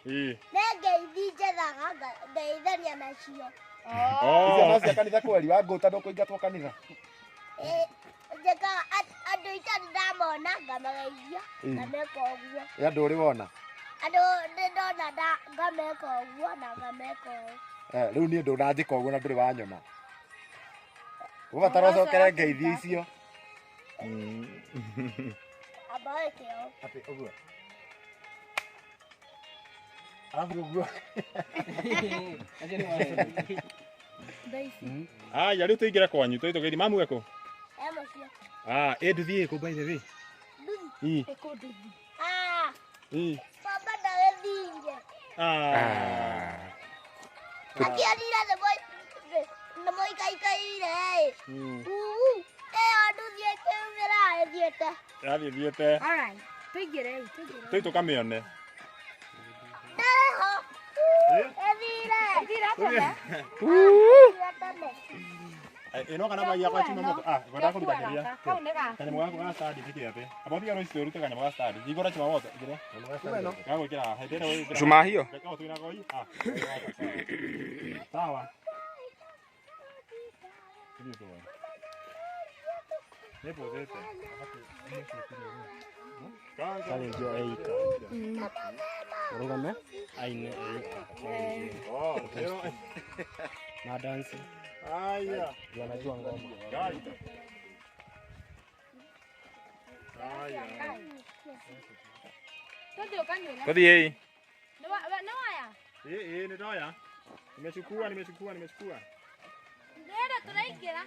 Ngeithi njethaga ngeithania nacio. Icio no cia kanitha kweli wa ngũta ndũkũingatwo kanitha? Njĩka andũ itarĩ ndamona ngamageithia ngameka ũguo. Andũ ũrĩ wona? Andũ ndona ngameka ũguo na ngameka ũguo. Rĩu niĩ ndũnanjĩka ũguo na ndũrĩ wanyona. Ũbatara ũcokere ngeithia icio. Amba wĩke ũũ. Atĩ ũguo. Arabu ũguo. Aya rĩu tũingĩre kwanyu tũitũgeithie mamu eko. Mũciĩ. Nduthi ĩkũ by the way? Nduthi? Ĩkũ nduthi? Baba ndagĩthiire. Akĩarire nĩ mũikaikaire ĩyo nduthi ĩkĩumĩra ĩthiĩte. Yathiĩte. Alright, tũingĩre. Tũi tũkamĩone. Ndeho. Ĩthire tene. Ino kana mai yakwa chuma moto. Ngoda kũruta kĩria. Kanyamũ gaku ga stadi fikiri ate. Abo pia Loise urute kanyamũ ga stadi. Igora chuma moto. Igire. Gago kira hetera wewe. Chuma hiyo. Kama tuina goi. Sawa. Nepo zete. Kale ndio eika. Urugame? Aine eika. Pero na dance. Aya. Wanajua ngoma. Gaita. Aya. Ndio kanyo. Kodi yeye. No haya. Ni ndoya. Nimechukua. Ndio tunaingira.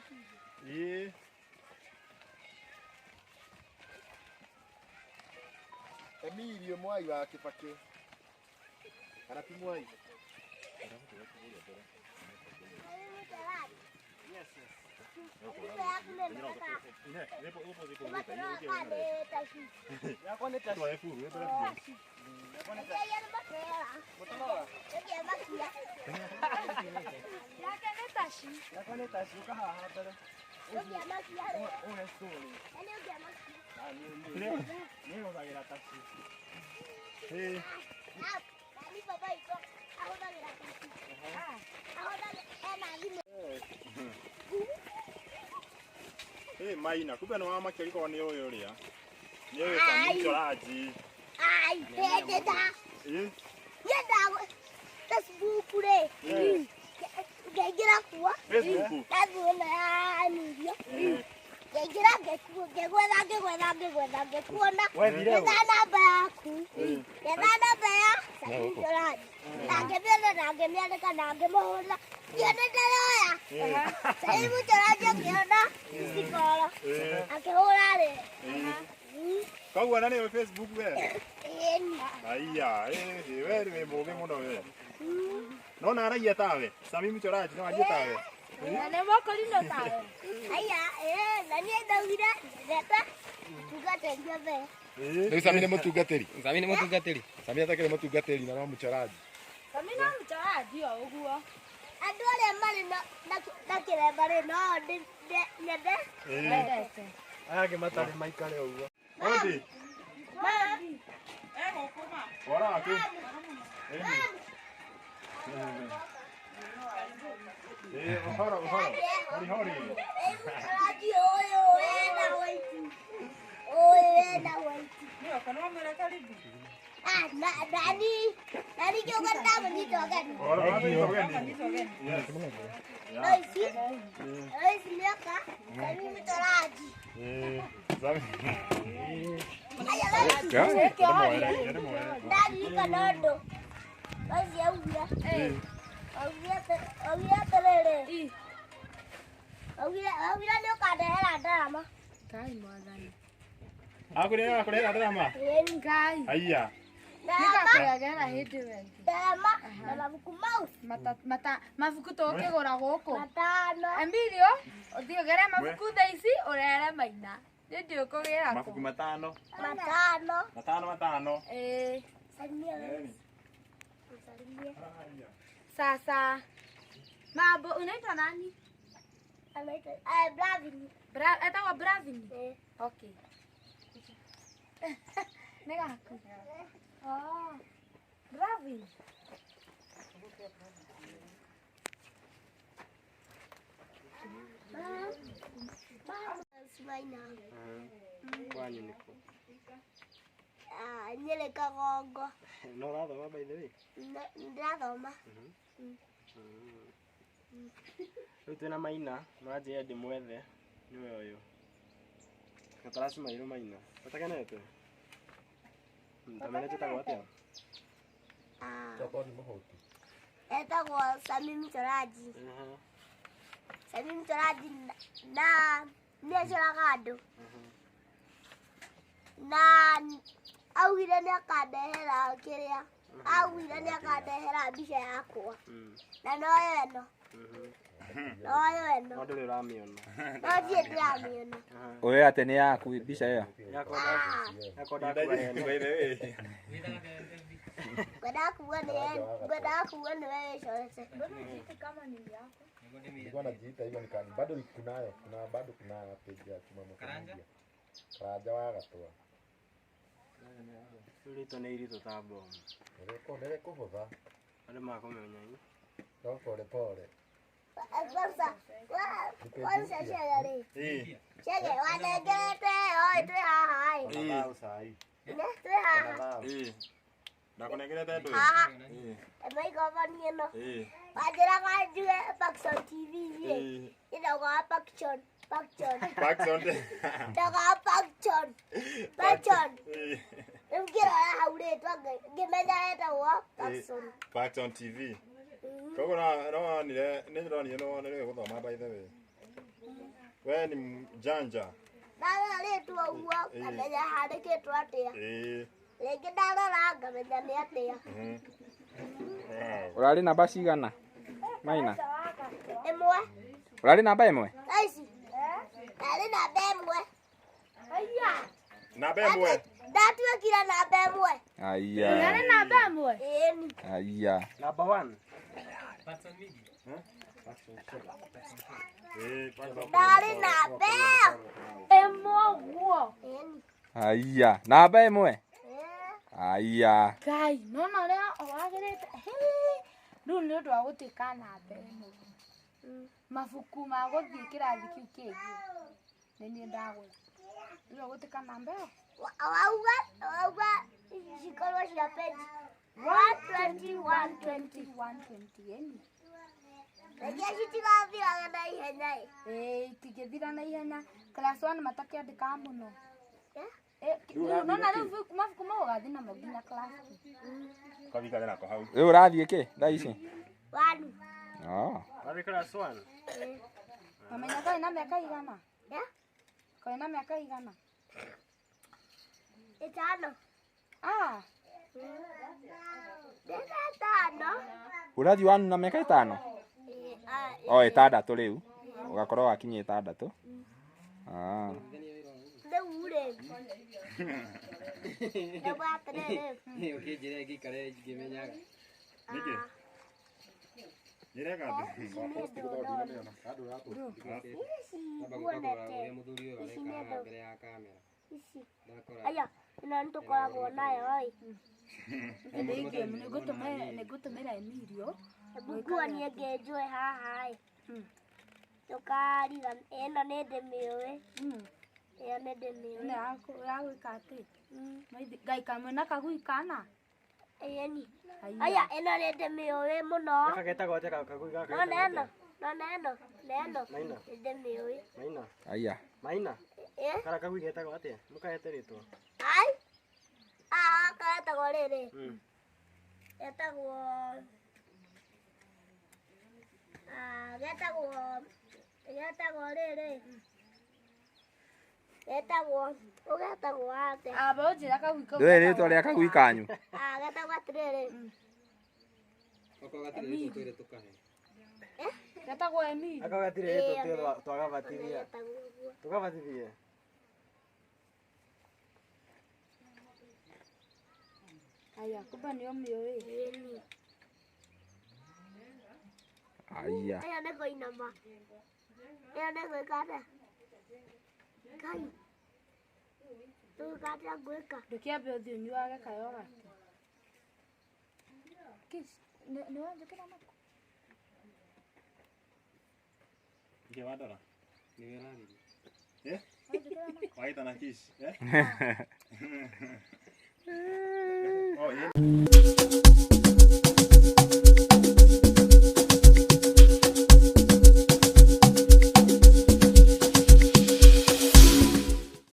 Emilio Mwai wa Kibaki. Kana ti Mwai. Maina, kumbe no mama kiriko ni uyu uria. Ni uyu samitoraji. Ndeda. Ndeda. Facebook re. Ngeigira kuo. Facebook. Ndathuna nirio. Ngeigira ngegwetha ngekuona. Getha namba yaku. Getha namba ya samitoraji. Nangemiandĩka na ngĩmũhũra. Ndienderoya. Samitoraji akiona isikora. Akĩhũra rĩ. Kau nani wa Facebook we? Aya, wewe ni muge muno we. No na aragia tawe. Sami mchoraji no aragia tawe. Na moko lino tawe. Aya, nani ndaugire? Ndeta. Tugateria be. Rĩu Sami nĩ mũtungatĩri. Sami nĩ mũtungatĩri. Sami atakĩrĩ mũtungatĩri na no mũchoraji. Sami no mũchoraji o ũguo. Andũ arĩa marĩ na kĩremba rĩ no nyende. Ndete. Aya angĩ matarĩ maikare ũguo. Odi. Ma. Kuma. Bora aku. Hora. Hori. Radio ena waiti. Ena waiti. Ndio kana mara karibu. Nani kioga ndamo ni togani. Yes. Loise miaka. Nani mtoraji. Ndani kanondo. Loise augira. Augira terere. Augira ndio kadehera ndama. Kai mwathani. Akurera drama. Ngai. Aya. Nikakuyagera hindi we. Ndama na mabuku mau. Mabuku tũkĩgũra gũkũ. Matano. Emilio, ũthiũgere mabuku thaa ici ũrere Maina. Nĩndĩ ũkũgĩra kũ. Mabuku matano. Matano. Salimia. Sasa. Mambo unaitwa nani? Anaitwa Bravini. Etagwo Bravini? Okay. Nĩ gaku. Bravini. Maina. Kwanyu niko. Nyere Kagongo. No rathoma by the way. Ndathoma. Rĩu twĩna Maina, mũranjĩra ndĩmwethe nĩwe ũyũ. Gatarasi Mairũ Maina. Ũtakenete? Tamenete etagwo atĩa? Toko ni mũhũti. Etagwo Sami Mchoraji. Sami Mchoraji na nĩacoraga andũ. Na augire nĩakandehera kĩrĩa. Augire nĩakandehera mbica yakwa. Na noyo ĩno. Noyo ĩno. No ndũrĩ ũramĩona. No ndirĩ ndĩramĩona. Oya atĩ nĩ yaku mbica ĩyo. Yakonda kuwa Gwenda kuwa nĩ wewe coce. Kama ni yako. Nilikuwa najiita hivyo nikani. Bado kunayo. Bado kuna page ya Kimamo Karanja. Karanja wa Gatwa. Rĩtwa nĩ iritũ ta mbomu. Nere kũhũtha. Andũ makomenya ĩ. No pole pole. Kwanza shagari. Shage wanegete oi twe haha. Twe haha. Ndakunegerete ndũ. Maigobanie no. Wajira kajue Pakson TV ye. Inoga Pakson. Daga Pakson. Mkira haure twange. Ngimenya etagwo Pakson. Pakson TV. Kogo no nĩwe gũthoma by the way. We ni mjanja. Nana rĩtwa ũguo ngamenya handĩkĩtwo atĩa. Rĩngĩ ndarora ngamenya nĩ atĩa. Ũrarĩ namba cigana? Maina. Imwe. Ũrarĩ namba ĩmwe? Aici. Ndarĩ namba ĩmwe. Aya. Namba ĩmwe. Ndatuĩkire namba ĩmwe. Aya. Ũrarĩ namba ĩmwe? Ĩni. Aya. Number 1. Ndarĩ namba Ĩmwe ũguo. ĩni. Aya. Namba ĩmwe? Aya. Ngai, nona ũrĩa wagĩrĩte. Rĩu nĩ ũndũ wa gũtuĩka namba ĩmwe. Mabuku ma gũthiĩ kĩrathi kĩu kĩngĩ. Nĩ niĩ ndagũra. Rĩu gũtuĩka namba ĩyo. Wauga cikorwo cia page 120, 120 ĩni. Rĩngĩ citigathiraga na ihenya ĩ. Itingĩthira na ihenya. Class 1 matakĩandĩkaga mũno. Nona rĩu mabuku mau ũgathiĩ namo nginya class 2. Kathikare nako hau. Rĩu ũrathiĩ kĩ? Thaa ici? Wanu. Wathiĩ class 1? Mamenya kaĩ na mĩaka igana? Kaĩ na mĩaka igana? 5. Ndĩna 5. Ũrathiĩ wanu na mĩaka 5? O 6 rĩu. Ũgakorwo wakinyia 6. Rĩu rĩ. Nĩgwaterere. Ũkĩnjĩra ngĩikare ngĩmenyaga. Nĩkĩ? Njĩra gandũ. Aya, ĩno nĩtũkoragwo nayo ĩ. Nĩngũtũmĩra Emilio. Ngukuonie ngĩnjũe haha ĩ. Tũkariga ĩno nĩ ndĩmĩũĩ. Ĩyo nĩ ndĩmĩũĩ. Nĩ yagwĩka atĩ? Ngai kamwe na kagui kana? Ĩni. Aya, ĩno nĩ ndĩmĩũĩ mũno. Gaka getagwo atĩa kagui gaka? Nona ĩno. Nĩ ndĩmĩũĩ. Maina. Aya. Maina. Kara kagui getagwo atĩa? Mũkahete rĩtwa. Ai. Karetagwo rĩrĩ. Getagwo rĩrĩ. Getagwo atĩa? Aba ũnjĩra kagui kau. Rĩrĩ rĩtwa rĩa kagui kanyu? Getagwo atĩrĩrĩ. Getagwo Emilio. Aka gatirĩ rĩtwa twagabatithia. Tũgabatithie. Aya, kumbe nĩ ũmĩũĩ. Aya. Aya nĩ kũinama. Aya nĩ gwĩka atĩa? Ngai. Tũgwĩka atĩa gwĩka? Ndũkĩambe ũthiĩ ũnyuage kayoga. Nĩ wanjĩkĩra nako? Nge wadora. Nĩ wĩrarĩria. Wanjĩkĩra nako? Waita na kish, Oh, yeah.